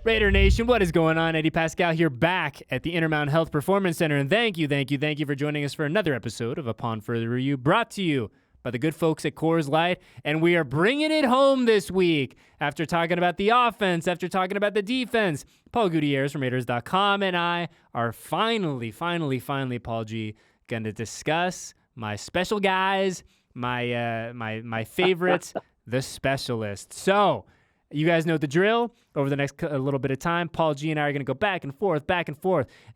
Raider Nation, what is going on? Eddie Paskal here, back at the Intermountain Health Performance Center, and thank you for joining us for another episode of Upon Further Review, brought to you by the good folks at Coors Light. And we are bringing it home this week after talking about the offense, after talking about the defense. Paul Gutierrez from Raiders.com and I are finally, Paul G, going to discuss my special guys, my favorites, the specialists. So, you guys know the drill. Over the next little bit of time, Paul G and I are going to go back and forth,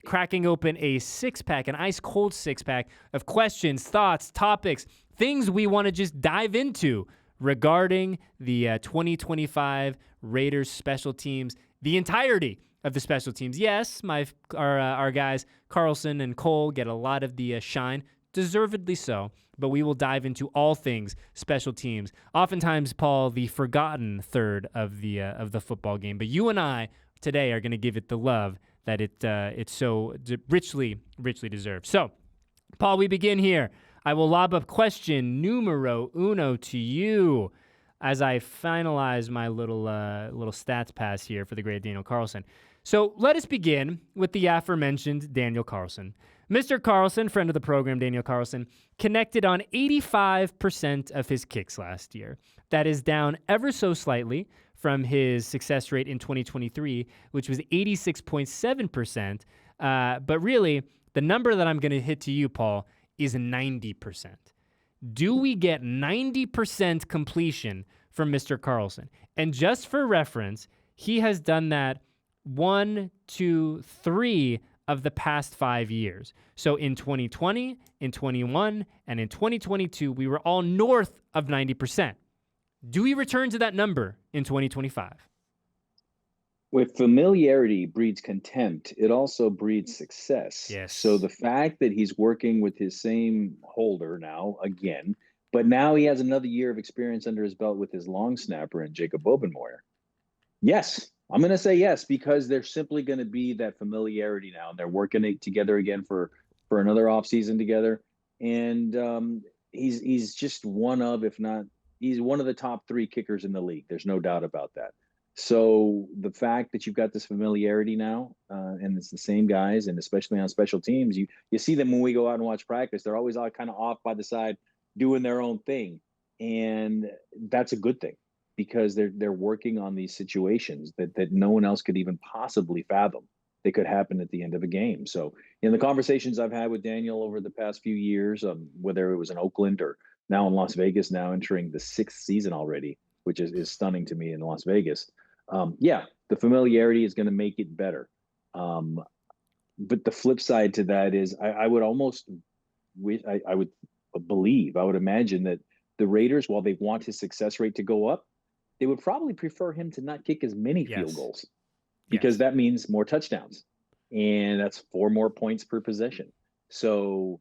cracking open a six-pack, an ice-cold six-pack of questions, thoughts, topics, things we want to just dive into regarding the 2025 Raiders special teams, the entirety of the special teams. Yes, our guys Carlson and Cole get a lot of the shine, deservedly so, but we will dive into all things special teams. Oftentimes, Paul, the forgotten third of the football game. But you and I today are going to give it the love that it so richly deserves. So, Paul, we begin here. I will lob up question numero uno to you as I finalize my little stats pass here for the great Daniel Carlson. So let us begin with the aforementioned Daniel Carlson. Mr. Carlson, friend of the program, Daniel Carlson, connected on 85% of his kicks last year. That is down ever so slightly from his success rate in 2023, which was 86.7%. But really, the number that I'm going to hit to you, Paul, is 90%. Do we get 90% completion from Mr. Carlson? And just for reference, he has done that 1, 2, 3 of the past 5 years. So in 2020, in 21, and in 2022, we were all north of 90%. Do we return to that number in 2025? With familiarity breeds contempt, it also breeds success. Yes. So the fact that he's working with his same holder now, again, but now he has another year of experience under his belt with his long snapper and Jacob Bobenmoyer. Yes, I'm going to say yes, because they're simply going to be that familiarity now. And they're working together again for another offseason together. And he's just one of, if not, he's one of the top 3 kickers in the league. There's no doubt about that. So the fact that you've got this familiarity now, and it's the same guys, and especially on special teams, you see them when we go out and watch practice. They're always all kind of off by the side doing their own thing. And that's a good thing, because they're working on these situations that no one else could even possibly fathom they could happen at the end of a game. So in the conversations I've had with Daniel over the past few years, whether it was in Oakland or now in Las Vegas, now entering the 6th season already, which is stunning to me in Las Vegas. The familiarity is going to make it better. But the flip side to that is I would imagine that the Raiders, while they want his success rate to go up, they would probably prefer him to not kick as many field goals, because that means more touchdowns, and that's 4 more points per possession. So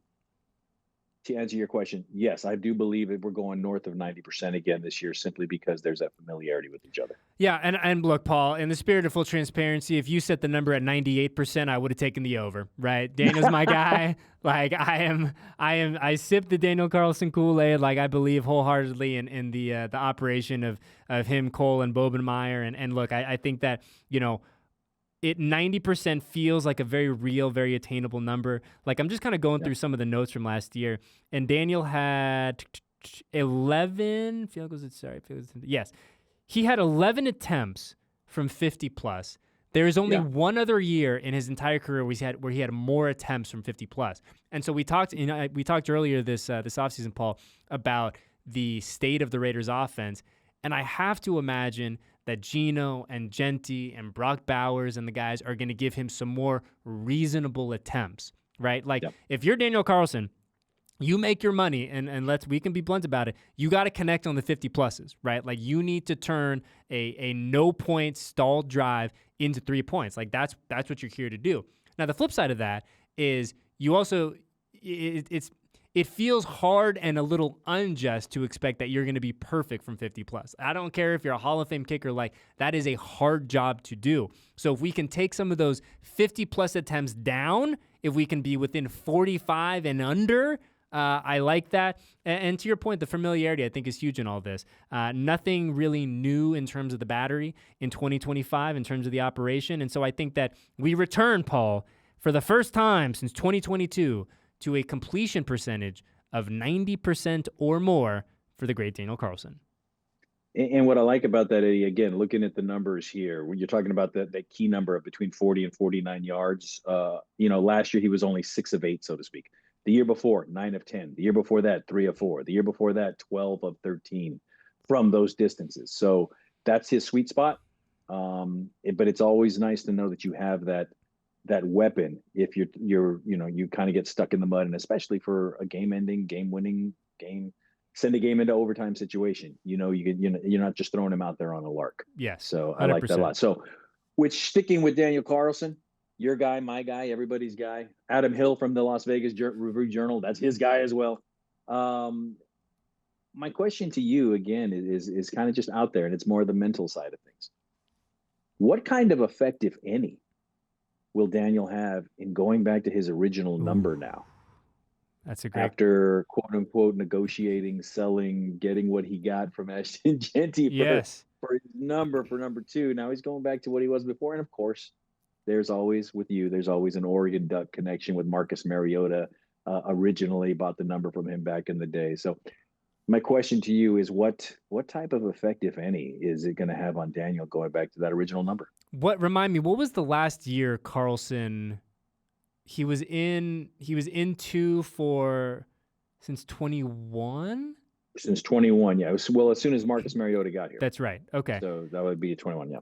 to answer your question, yes, I do believe that we're going north of 90% again this year, simply because there's that familiarity with each other. Yeah, and look, Paul, in the spirit of full transparency, if you set the number at 98%, I would have taken the over, right? Daniel's my guy. Like, I sip the Daniel Carlson Kool-Aid. Like, I believe wholeheartedly in the operation of him, Cole, and Bobenmoyer. And look, I think that, 90% feels like a very real, very attainable number. Like, I'm just kind of going through some of the notes from last year, and Daniel had 11 field goals. Yes, he had 11 attempts from 50 plus. There is only one other year in his entire career where he had more attempts from 50 plus. And so we talked earlier this offseason, Paul, about the state of the Raiders offense, and I have to imagine that Geno and Genti and Brock Bowers and the guys are going to give him some more reasonable attempts, right? Like, if you're Daniel Carlson, you make your money, and we can be blunt about it, you got to connect on the 50 pluses, right? Like, you need to turn a no-point stalled drive into 3 points. Like, that's what you're here to do. Now, the flip side of that is you also it feels hard and a little unjust to expect that you're going to be perfect from 50 plus. I don't care if you're a Hall of Fame kicker, like, that is a hard job to do. So if we can take some of those 50 plus attempts down, if we can be within 45 and under, I like that. And to your point, the familiarity I think is huge in all this. Nothing really new in terms of the battery in 2025 in terms of the operation. And so I think that we return, Paul, for the first time since 2022 to a completion percentage of 90% or more for the great Daniel Carlson. And what I like about that, Eddie, again, looking at the numbers here, when you're talking about that key number of between 40 and 49 yards, last year he was only 6 of 8, so to speak. The year before, 9 of 10. The year before that, 3 of 4. The year before that, 12 of 13 from those distances. So that's his sweet spot. But it's always nice to know that you have that weapon if you kind of get stuck in the mud, and especially for a game-ending, game-winning game. Send a game into overtime situation. You're not just throwing him out there on a lark. Yes. So 100%. I like that a lot. So, sticking with Daniel Carlson, your guy, my guy, everybody's guy, Adam Hill from the Las Vegas Review-Journal, that's his guy as well. My question to you again is kind of just out there, and it's more the mental side of things. What kind of effect, if any, will Daniel have in going back to his original number now? That's a great. After quote unquote negotiating, selling, getting what he got from Ashton Genty for his number for number 2. Now he's going back to what he was before. And of course, there's always an Oregon Duck connection with Marcus Mariota. Originally bought the number from him back in the day. So my question to you is what type of effect, if any, is it going to have on Daniel going back to that original number? Remind me, what was the last year Carlson? He was in 2 for since 21? Since 21, yeah. As soon as Marcus Mariota got here. That's right. Okay. So that would be 21, yeah.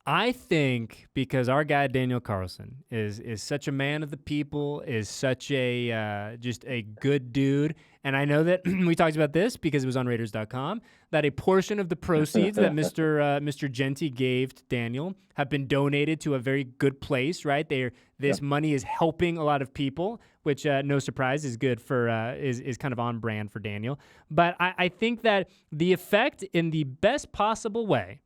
I think because our guy Daniel Carlson is such a man of the people, is such a just a good dude, and I know that we talked about this because it was on Raiders.com, that a portion of the proceeds that Mr. Genty gave to Daniel have been donated to a very good place, right? This money is helping a lot of people, which no surprise is good for is kind of on brand for Daniel. But I think that the effect in the best possible way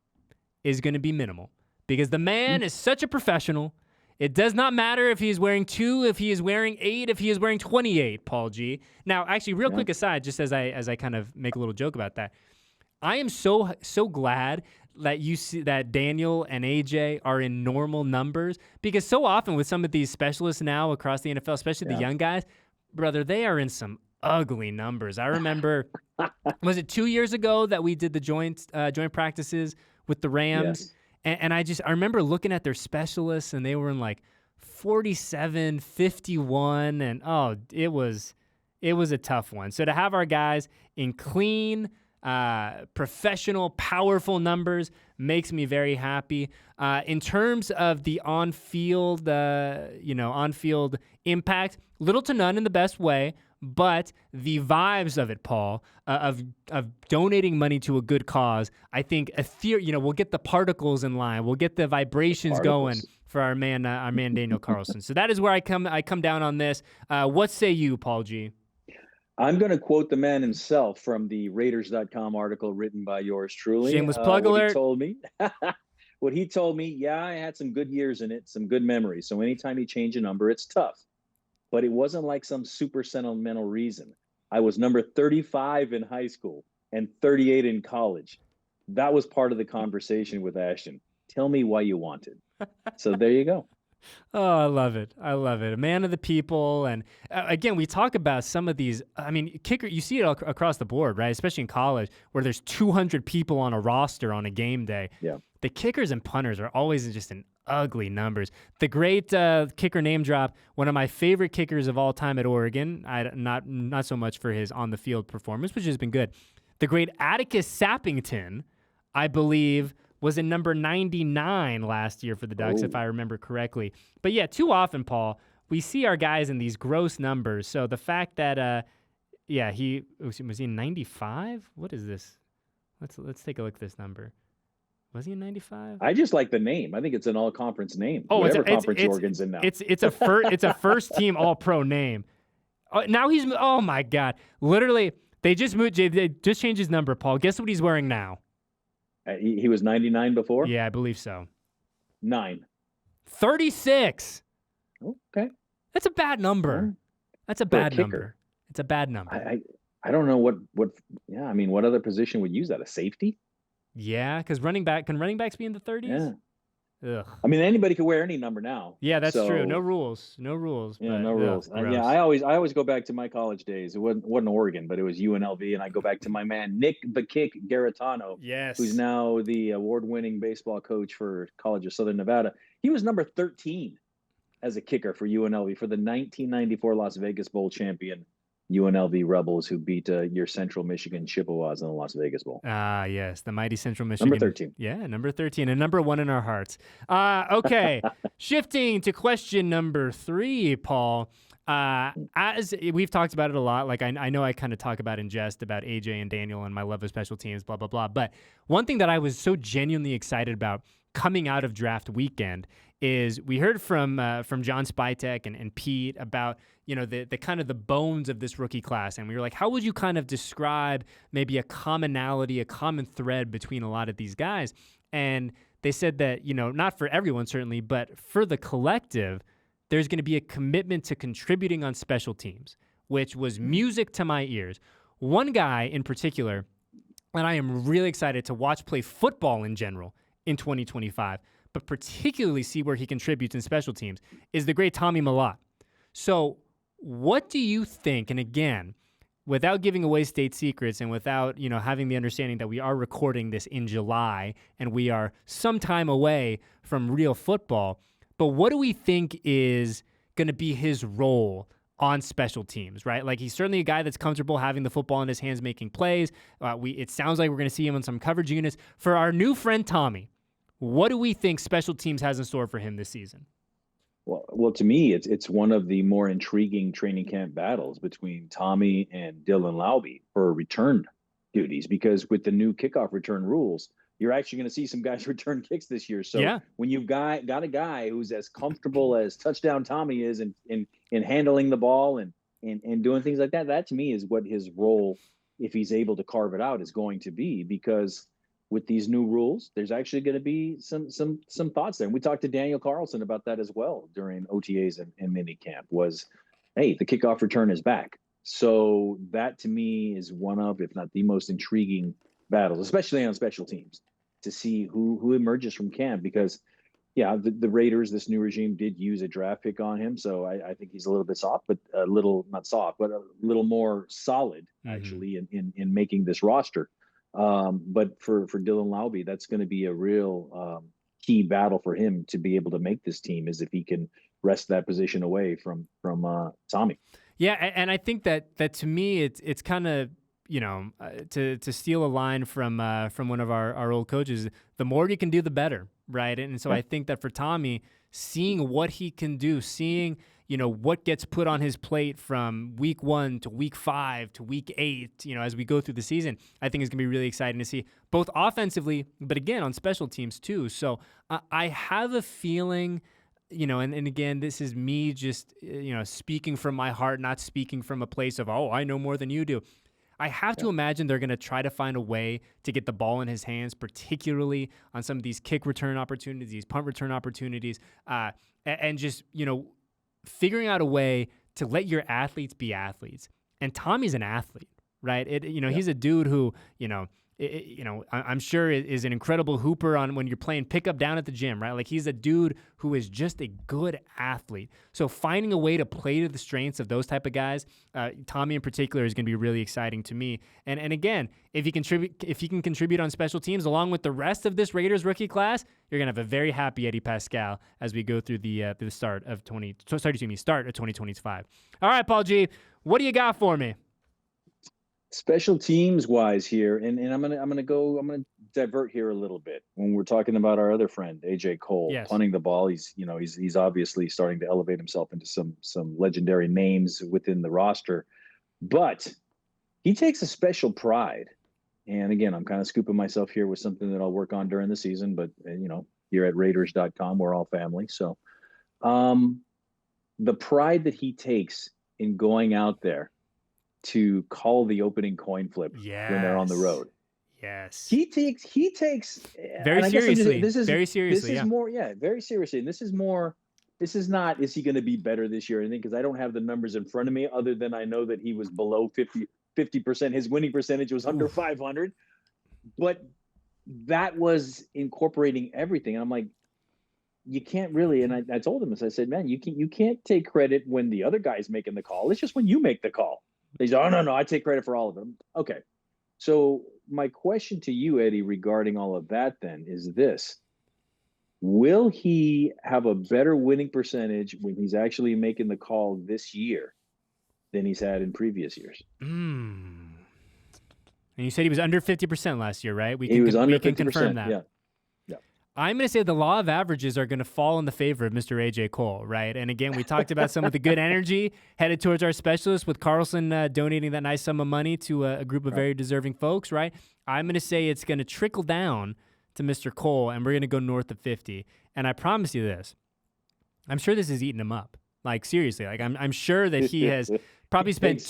is going to be minimal. Because the man is such a professional. It does not matter if he is wearing 2, if he is wearing 8, if he is wearing 28, Paul G. Now, actually, real quick aside, just as I kind of make a little joke about that, I am so glad that you see that Daniel and AJ are in normal numbers, because so often with some of these specialists now across the NFL, especially the young guys, brother, they are in some ugly numbers. I remember, was it 2 years ago that we did the joint practices with the Rams? Yes. And I remember looking at their specialists, and they were in like 47, 51, and it was a tough one. So to have our guys in clean, professional, powerful numbers makes me very happy. In terms of the on-field impact, little to none in the best way. But the vibes of it, Paul, of donating money to a good cause, I think we'll get the particles in line, we'll get the vibrations going for our man Daniel Carlson. So that is where I come down on this. What say you, Paul G? I'm going to quote the man himself from the Raiders.com article written by yours truly. Shameless plug alert. What he told me, I had some good years in it, some good memories. So anytime you change a number, it's tough. But it wasn't like some super sentimental reason. I was number 35 in high school and 38 in college. That was part of the conversation with Ashton. Tell me why you want it. So there you go. Oh, I love it. I love it. A man of the people. And again, we talk about some of these, kicker, you see it across the board, right? Especially in college where there's 200 people on a roster on a game day. Yeah. The kickers and punters are always just in ugly numbers. The great kicker name drop, one of my favorite kickers of all time at Oregon, not so much for his on-the-field performance, which has been good. The great Atticus Sappington, I believe, was in number 99 last year for the Ducks, if I remember correctly. But yeah, too often, Paul, we see our guys in these gross numbers. So the fact that, he was he in 95? What is this? Let's take a look at this number. Was he in 95? I just like the name. I think it's an all-conference name. Oh, whatever conference Oregon's in now. It's a first-team All-Pro name. Now he's oh my God! Literally, they just changed his number. Paul, guess what he's wearing now? He was 99 before. Yeah, I believe so. 36. Okay, That's a bad number. That's a bad number. It's a bad number. I don't know what yeah, I mean, what other position would use that? A safety? Yeah, because running backs be in the 30s? Yeah. Ugh. I mean, anybody could wear any number now. Yeah, that's true. No So rules, yeah, but no ugh, rules. Yeah, gross. I always go back to my college days. It wasn't Oregon, but it was UNLV, and I go back to my man Nick the Kick Garitano, who's Yes. now the award-winning baseball coach for College of Southern Nevada. He was number 13 as a kicker for UNLV for the 1994 Las Vegas Bowl champion UNLV Rebels, who beat your Central Michigan Chippewas in the Las Vegas Bowl. Ah, yes, the mighty Central Michigan. Number 13. Yeah, number 13 and number 1 in our hearts. Okay, shifting to question number 3, Paul. As we've talked about it a lot, like I know I kind of talk about in jest about AJ and Daniel and my love of special teams, blah, blah, blah. But one thing that I was so genuinely excited about coming out of draft weekend is we heard from John Spytek and Pete about, the kind of the bones of this rookie class. And we were like, how would you kind of describe maybe a commonality, a common thread between a lot of these guys? And they said that, not for everyone certainly, but for the collective, there's going to be a commitment to contributing on special teams, which was music to my ears. One guy in particular, and I am really excited to watch play football in general in 2025, but particularly see where he contributes in special teams, is the great Tommy Mellott. So what do you think? And again, without giving away state secrets and without, having the understanding that we are recording this in July and we are some time away from real football, but what do we think is going to be his role on special teams, right? Like, he's certainly a guy that's comfortable having the football in his hands, making plays. It sounds like we're going to see him on some coverage units. For our new friend Tommy, what do we think special teams has in store for him this season? Well, to me, it's one of the more intriguing training camp battles between Tommy and Dylan Laube for return duties, because with the new kickoff return rules, you're actually going to see some guys return kicks this year. So when you've got a guy who's as comfortable as touchdown Tommy is in handling the ball and doing things like that, that to me is what his role, if he's able to carve it out, is going to be. Because with these new rules, there's actually going to be some thoughts there. And we talked to Daniel Carlson about that as well during OTAs and mini camp. Was, hey, the kickoff return is back. So that to me is one of, if not the most intriguing battles, especially on special teams, to see who emerges from camp. Because the Raiders, this new regime, did use a draft pick on him, so I think he's a little bit soft, but a little not soft, but a little more solid actually in making this roster. But for Dylan Laube, that's going to be a real key battle for him to be able to make this team, is if he can wrest that position away from Tommy. Yeah, and I think that to me it's kind of, to steal a line from one of our old coaches, the more you can do, the better, right? And so I think that for Tommy, seeing what he can do, seeing what gets put on his plate from week 1 to week 5 to week 8, as we go through the season, I think is going to be really exciting to see, both offensively, but again, on special teams too. So I have a feeling, and again, this is me just, speaking from my heart, not speaking from a place of, oh, I know more than you do. I have to imagine they're going to try to find a way to get the ball in his hands, particularly on some of these kick return opportunities, these punt return opportunities, and just, figuring out a way to let your athletes be athletes. And Tommy's an athlete, right? He's a dude who, I'm sure is an incredible hooper on when you're playing pickup down at the gym, right? Like, he's a dude who is just a good athlete. So finding a way to play to the strengths of those type of guys, Tommy in particular, is going to be really exciting to me. And again, if he can contribute on special teams along with the rest of this Raiders rookie class, you're going to have a very happy Eddie Paskal as we go through the start of 2025. All right, Paul G, what do you got for me? Special teams wise here, and I'm gonna divert here a little bit when we're talking about our other friend AJ Cole punting the ball. He's obviously starting to elevate himself into some legendary names within the roster, but he takes a special pride. And again, I'm kind of scooping myself here with something that I'll work on during the season, but here at Raiders.com, we're all family. So the pride that he takes in going out there to call the opening coin flip when they're on the road. Yes. He takes very seriously. This is very seriously. This is more, very seriously. And this is more this is not, is he going to be better this year? I think, because I don't have the numbers in front of me, other than I know that he was below 50%. His winning percentage was under 500, but that was incorporating everything. And I'm like, you can't really, and I told him this, I said, man, you can't take credit when the other guy's making the call. It's just when you make the call. He said, oh, no, I take credit for all of them. Okay. So my question to you, Eddie, regarding all of that then is this. Will he have a better winning percentage when he's actually making the call this year than he's had in previous years? And you said he was under 50% last year, right? He was under 50%. We can confirm that. Yeah. I'm going to say the law of averages are going to fall in the favor of Mr. AJ Cole, right? And again, we talked about some of the good energy headed towards our specialist with Carlson donating that nice sum of money to a group of very deserving folks, right? I'm going to say it's going to trickle down to Mr. Cole, and we're going to go north of 50. And I promise you this, I'm sure this is eating him up. Like, seriously, like I'm sure that he has probably spent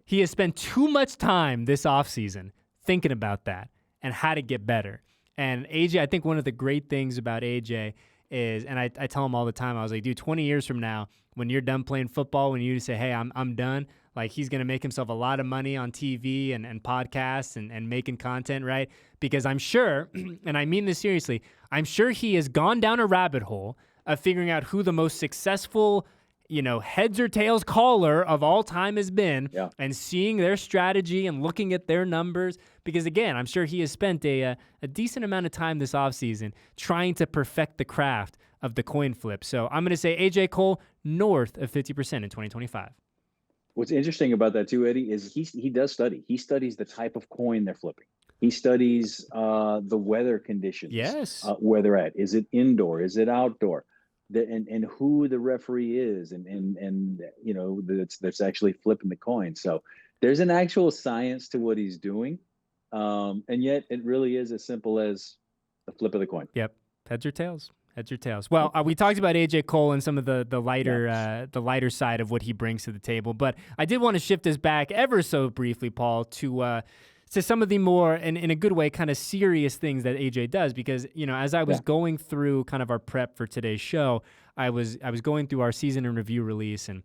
he has spent too much time this offseason thinking about that and how to get better. And AJ, I think one of the great things about AJ is, and I tell him all the time, I was like, dude, 20 years from now, when you're done playing football, when you say, hey, I'm done, like he's going to make himself a lot of money on TV and podcasts and making content, right? Because I'm sure, and I mean this seriously, I'm sure he has gone down a rabbit hole of figuring out who the most successful, heads or tails caller of all time has been, and seeing their strategy and looking at their numbers. Because again, I'm sure he has spent a decent amount of time this offseason trying to perfect the craft of the coin flip. So I'm going to say AJ Cole north of 50% in 2025. What's interesting about that too, Eddie, is he does study. He studies the type of coin they're flipping. He studies the weather conditions. Yes. Where they're at. Is it indoor? Is it outdoor? And who the referee is, and that's actually flipping the coin. So there's an actual science to what he's doing, and yet it really is as simple as the flip of the coin. Yep, heads or tails. Heads or tails. Well, we talked about AJ Cole and some of the lighter side of what he brings to the table, but I did want to shift us back ever so briefly, Paul, to some of the more, in a good way, kind of serious things that AJ does. Because, as I was going through kind of our prep for today's show, I was going through our season in review release and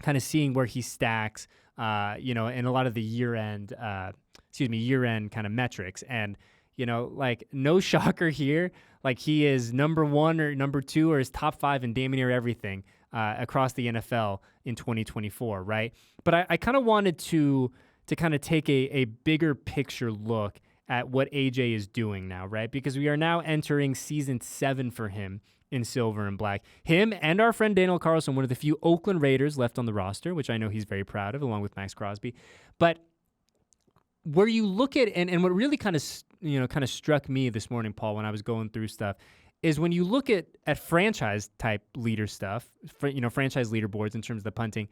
kind of seeing where he stacks, in a lot of the year-end kind of metrics. And, like, no shocker here. Like, he is number one or number two or his top five in damn near everything across the NFL in 2024, right? But I kind of wanted to kind of take a bigger picture look at what AJ is doing now, right? Because we are now entering season 7 for him in silver and black. Him and our friend Daniel Carlson, one of the few Oakland Raiders left on the roster, which I know he's very proud of, along with Max Crosby. But where you look at, and what really kind of struck me this morning, Paul, when I was going through stuff, is when you look at franchise type leader stuff, franchise leaderboards in terms of the punting,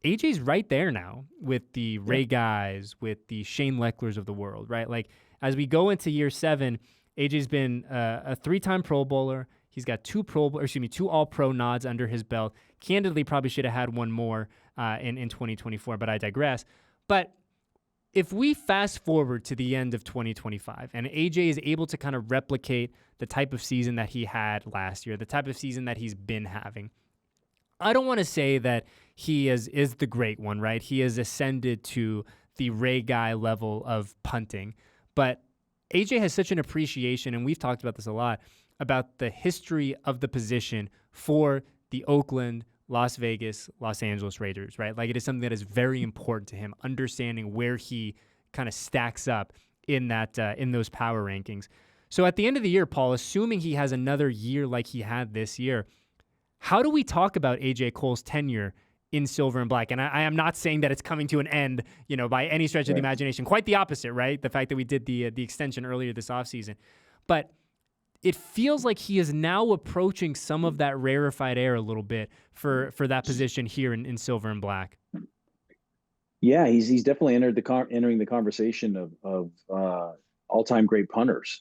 AJ's right there now with the Ray Guys, with the Shane Lecklers of the world, right? Like, as we go into year 7, AJ's been a 3-time Pro Bowler. He's got 2 All-Pro nods under his belt. Candidly, probably should have had one more in 2024, but I digress. But if we fast forward to the end of 2025 and AJ is able to kind of replicate the type of season that he had last year, the type of season that he's been having, I don't want to say that he is the great one, right? He has ascended to the Ray Guy level of punting. But AJ has such an appreciation, and we've talked about this a lot, about the history of the position for the Oakland, Las Vegas, Los Angeles Raiders, right? Like, it is something that is very important to him, understanding where he kind of stacks up in that in those power rankings. So at the end of the year, Paul, assuming he has another year like he had this year, how do we talk about AJ Cole's tenure in silver and black? And I am not saying that it's coming to an end, by any stretch of the imagination. Quite the opposite, right? The fact that we did the extension earlier this offseason. But it feels like he is now approaching some of that rarefied air a little bit for that position here in silver and black. Yeah, he's definitely entering the conversation of all-time great punters,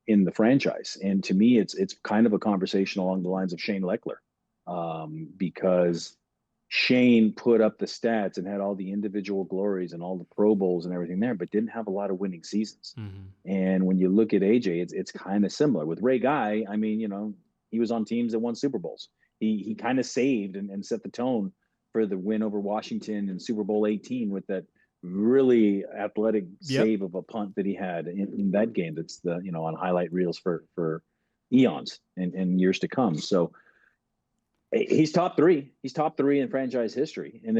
in the franchise. And to me, it's kind of a conversation along the lines of Shane Leckler, because Shane put up the stats and had all the individual glories and all the Pro Bowls and everything there, but didn't have a lot of winning seasons. Mm-hmm. And when you look at AJ, it's kind of similar with Ray Guy. I mean, He was on teams that won Super Bowls. He kind of saved and set the tone for the win over Washington in Super Bowl 18 with that really athletic Yep. save of a punt that he had in that game. That's on highlight reels for eons and years to come. So he's top three. He's top three in franchise history, and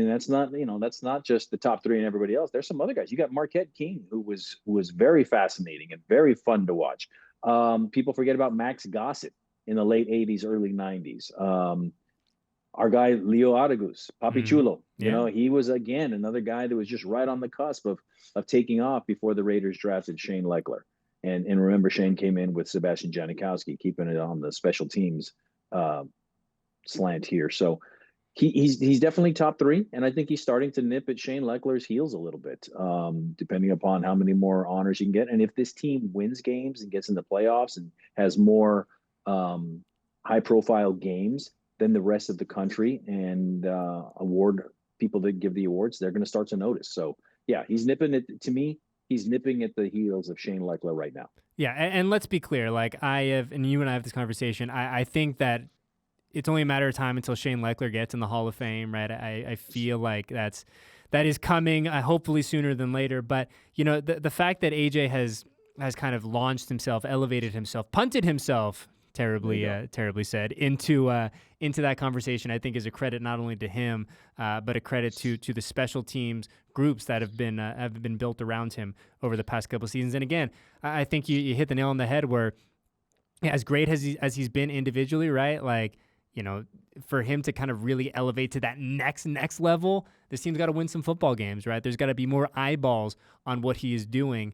that's not just the top three and everybody else. There's some other guys. You got Marquette King, who was very fascinating and very fun to watch. People forget about Max Gossett in the late '80s, early '90s. Our guy Leo Aragus, Papi Chulo. He was again another guy that was just right on the cusp of taking off before the Raiders drafted Shane Lechler. And remember, Shane came in with Sebastian Janikowski, keeping it on the special teams slant here. So he's definitely top three, and I think he's starting to nip at Shane Lechler's heels a little bit, depending upon how many more honors he can get. And if this team wins games and gets in the playoffs and has more high-profile games than the rest of the country and award people that give the awards, they're going to start to notice. So, yeah, he's nipping it. To me, he's nipping at the heels of Shane Lechler right now. Yeah, and let's be clear. Like and you and I have this conversation. I think that it's only a matter of time until Shane Lechler gets in the Hall of Fame, right? I feel like that is coming, hopefully sooner than later. But the fact that AJ has kind of launched himself, elevated himself, punted himself, terribly said, into that conversation, I think is a credit not only to him, but a credit to the special teams groups that have been built around him over the past couple of seasons. And again, I think you hit the nail on the head where, as great as he's been individually, right? Like, for him to kind of really elevate to that next level, this team's got to win some football games, right? There's got to be more eyeballs on what he is doing,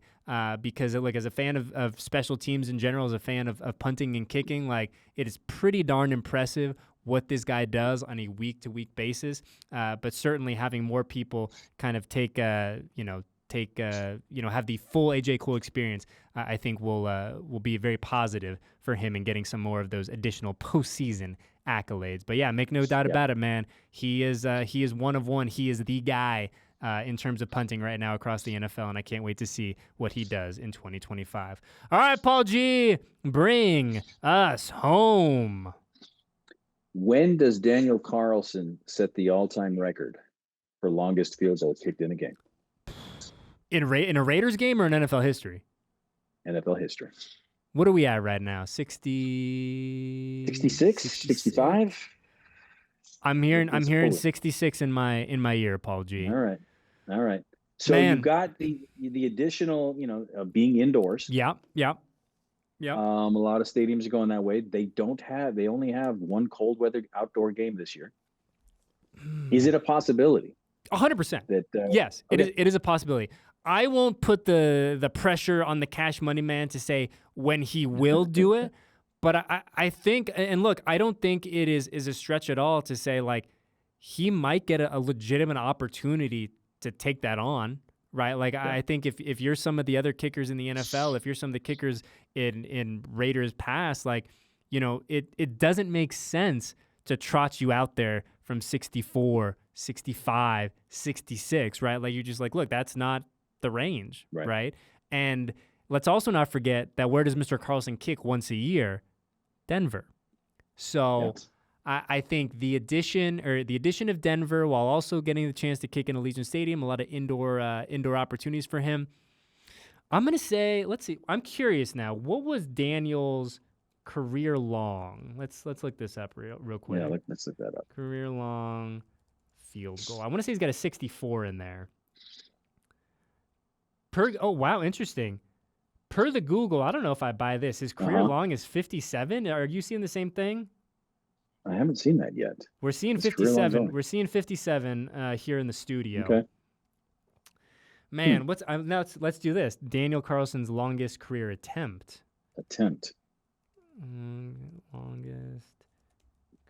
because as a fan of special teams in general, as a fan of punting and kicking, like, it is pretty darn impressive what this guy does on a week-to-week basis. But certainly having more people kind of have the full AJ Cole experience, I think will be very positive for him in getting some more of those additional postseason accolades. But yeah, make no doubt about it, man. He is one of one. He is the guy in terms of punting right now across the NFL, and I can't wait to see what he does in 2025. All right, Paul G, bring us home. When does Daniel Carlson set the all-time record for longest field goal kicked in a game? In a Raiders game or in NFL history? NFL history. What are we at right now? 60... 66? 65? I'm hearing 66 in my ear, Paul G. All right. So you got the additional, being indoors. Yeah. A lot of stadiums are going that way. They only have one cold weather outdoor game this year. Is it a possibility? 100%. Yes, okay. It is a possibility. I won't put the pressure on the Cash Money Man to say when he will do it, but I think, and look, I don't think it is a stretch at all to say, like, he might get a legitimate opportunity to take that on, right? Like, yeah. I think if you're some of the other kickers in the NFL, if you're some of the kickers in Raiders past, like, it doesn't make sense to trot you out there from 64, 65, 66, right? Like, you're just like, look, that's not the range, right? And let's also not forget that where does Mr. Carlson kick once a year? Denver. So yes. I think the addition of Denver, while also getting the chance to kick in Allegiant Stadium, a lot of indoor opportunities for him. I'm gonna say, let's see. I'm curious now. What was Daniel's career long? Let's look this up real quick. Yeah, let's look that up. Career long field goal. I want to say he's got a 64 in there. Oh wow, interesting. Per the Google, I don't know if I buy this. His career long is 57. Are you seeing the same thing? I haven't seen that yet. We're seeing 57. We're seeing 57 here in the studio. Okay. Man, let's do this. Daniel Carlson's longest career attempt. Longest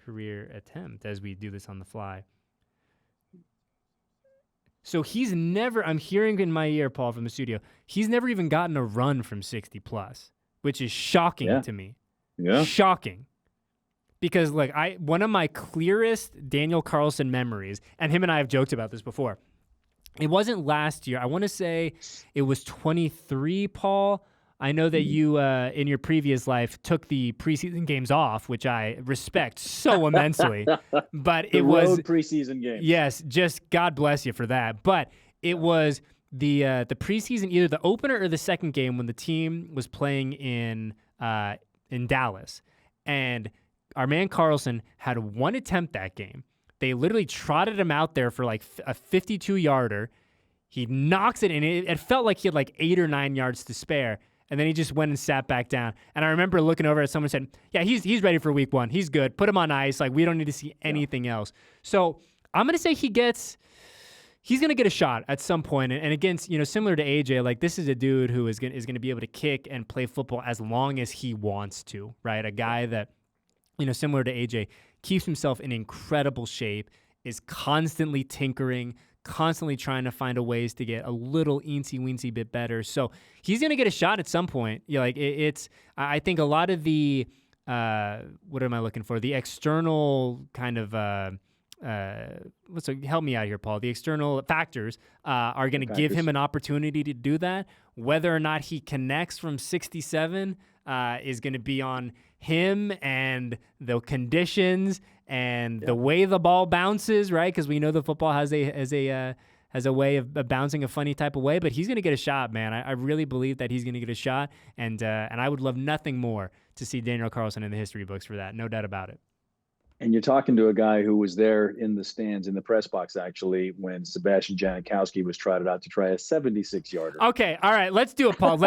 career attempt as we do this on the fly. So he's never, I'm hearing in my ear, Paul, from the studio, he's never even gotten a run from 60 plus, which is shocking to me. Yeah. Shocking. Because one of my clearest Daniel Carlson memories, and him and I have joked about this before, it wasn't last year. I want to say it was 23, Paul. I know that you, in your previous life, took the preseason games off, which I respect so immensely. But The it was road preseason games. yes, just God bless you for that. But it was the preseason, either the opener or the second game when the team was playing in Dallas, and our man Carlson had one attempt that game. They literally trotted him out there for like a 52-yarder. He knocks it in. It felt like he had like 8 or 9 yards to spare. And then he just went and sat back down. And I remember looking over at someone and said, yeah, he's ready for week 1. He's good. Put him on ice. Like, we don't need to see anything else. So I'm going to say he's going to get a shot at some point. And against, similar to AJ, like, this is a dude who is going to be able to kick and play football as long as he wants to, right? A guy that, similar to AJ, keeps himself in incredible shape, is constantly tinkering, constantly trying to find a ways to get a little eensy-weensy bit better. So he's going to get a shot at some point. I think a lot of the, what am I looking for? The external kind of, help me out here, Paul. The external factors are going to give him an opportunity to do that. Whether or not he connects from 67 is going to be on him and the conditions and the way the ball bounces, right? Because we know the football has a way of bouncing a funny type of way, but he's going to get a shot, man. I really believe that he's going to get a shot, and I would love nothing more to see Daniel Carlson in the history books for that. No doubt about it. And you're talking to a guy who was there in the stands, in the press box, actually, when Sebastian Janikowski was trotted out to try a 76-yarder. Okay, all right, let's do it, Paul.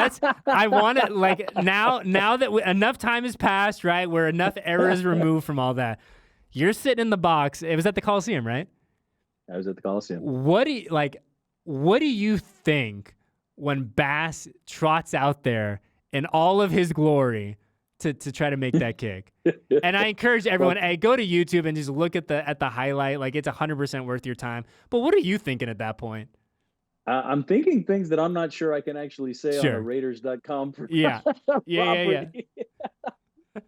I want to, like, now that enough time has passed, right, where enough errors removed from all that, you're sitting in the box. It was at the Coliseum, right? I was at the Coliseum. What do you think when Bass trots out there in all of his glory to try to make that kick? And I encourage everyone, hey, go to YouTube and just look at the highlight. Like, it's 100% worth your time. But what are you thinking at that point? I'm thinking things that I'm not sure I can actually say on a Raiders.com. Yeah.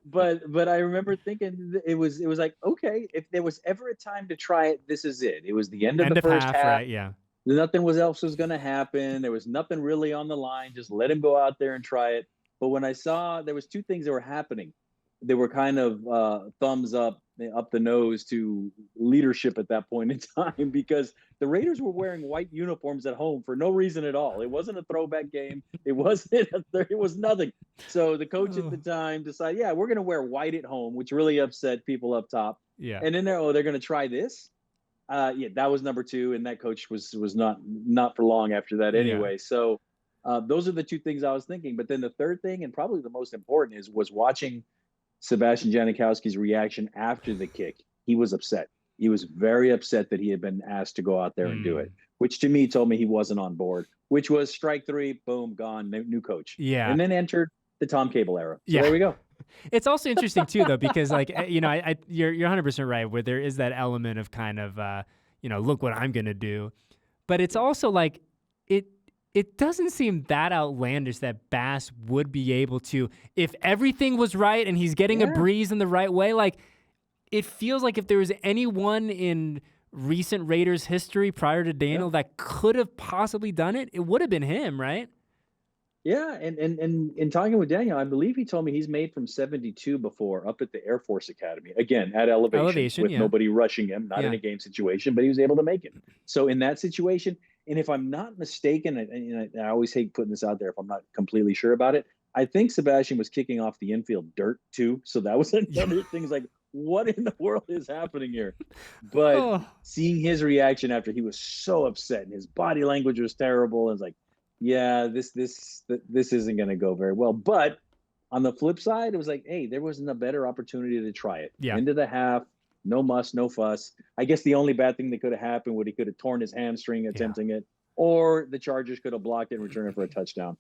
But I remember thinking it was like, okay, if there was ever a time to try it, this is it. It was the end of the first half. Right? Yeah. Nothing else was going to happen. There was nothing really on the line. Just let him go out there and try it. But when I saw there was two things that were happening, they were kind of thumbs up the nose to leadership at that point in time, because the Raiders were wearing white uniforms at home for no reason at all. It wasn't a throwback game. It was nothing. So the coach at the time decided, we're going to wear white at home, which really upset people up top. Yeah. And then they're going to try this. That was number 2. And that coach was not for long after that anyway. Yeah. So those are the two things I was thinking. But then the third thing, and probably the most important, was watching Sebastian Janikowski's reaction after the kick. He was upset. He was very upset that he had been asked to go out there and do it, which to me told me he wasn't on board, which was strike 3, boom, gone, new coach. Yeah. And then entered the Tom Cable era. So there we go. It's also interesting too, though, because you're 100% right, where there is that element of kind of, look what I'm going to do. But it's also like, it doesn't seem that outlandish that Bass would be able to, if everything was right and he's getting a breeze in the right way. Like, it feels like if there was anyone in recent Raiders history prior to Daniel that could have possibly done it, it would have been him, right? Yeah, and in talking with Daniel, I believe he told me he's made from 72 before up at the Air Force Academy, again at elevation with nobody rushing him, not in a game situation, but he was able to make it. So in that situation. And if I'm not mistaken, and I always hate putting this out there if I'm not completely sure about it, I think Sebastian was kicking off the infield dirt too. So that was another thing. Like, what in the world is happening here? But seeing his reaction after he was so upset and his body language was terrible, and it's like, this isn't going to go very well. But on the flip side, it was like, hey, there wasn't a better opportunity to try it. Yeah. Into the half. No muss, no fuss. I guess the only bad thing that could have happened would he could have torn his hamstring attempting it, or the Chargers could have blocked it and returned it for a touchdown.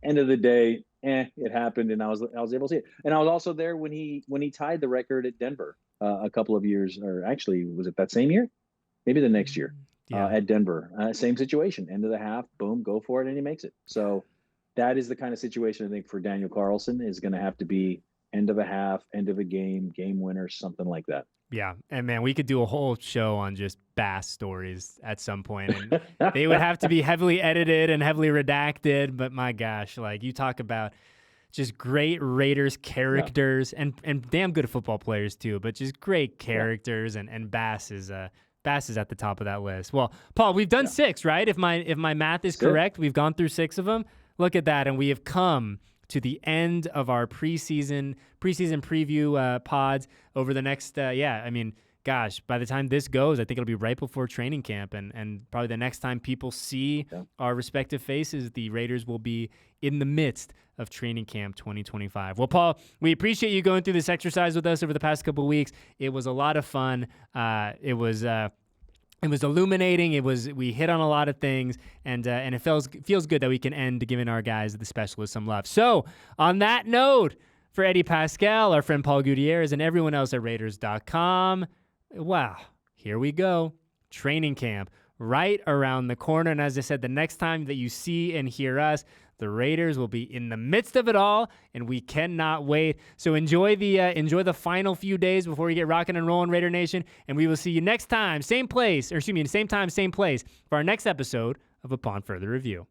End of the day, it happened, and I was able to see it. And I was also there when he tied the record at Denver a couple of years, or actually, was it that same year? Maybe the next year at Denver. Same situation. End of the half, boom, go for it, and he makes it. So that is the kind of situation I think for Daniel Carlson is going to have to be end of a half, end of a game, game winner, something like that. Yeah, and man, we could do a whole show on just Bass stories at some point, and they would have to be heavily edited and heavily redacted. But my gosh, like you talk about just great Raiders characters and damn good football players too, but just great characters and Bass is at the top of that list. Well, Paul, we've done 6, right? If my math is correct, we've gone through 6 of them. Look at that, and we have come to the end of our preseason preview pods over the next, gosh, by the time this goes, I think it'll be right before training camp, and probably the next time people see our respective faces, the Raiders will be in the midst of training camp 2025. Well, Paul, we appreciate you going through this exercise with us over the past couple of weeks. It was a lot of fun. It was illuminating. We hit on a lot of things, and it feels good that we can end giving our guys, the specialists, some love. So on that note, for Eddie Paskal, our friend Paul Gutierrez, and everyone else at Raiders.com, wow, here we go. Training camp right around the corner. And as I said, the next time that you see and hear us, the Raiders will be in the midst of it all, and we cannot wait. So enjoy the final few days before we get rocking and rolling, Raider Nation, and we will see you next time, same time, same place, for our next episode of Upon Further Review.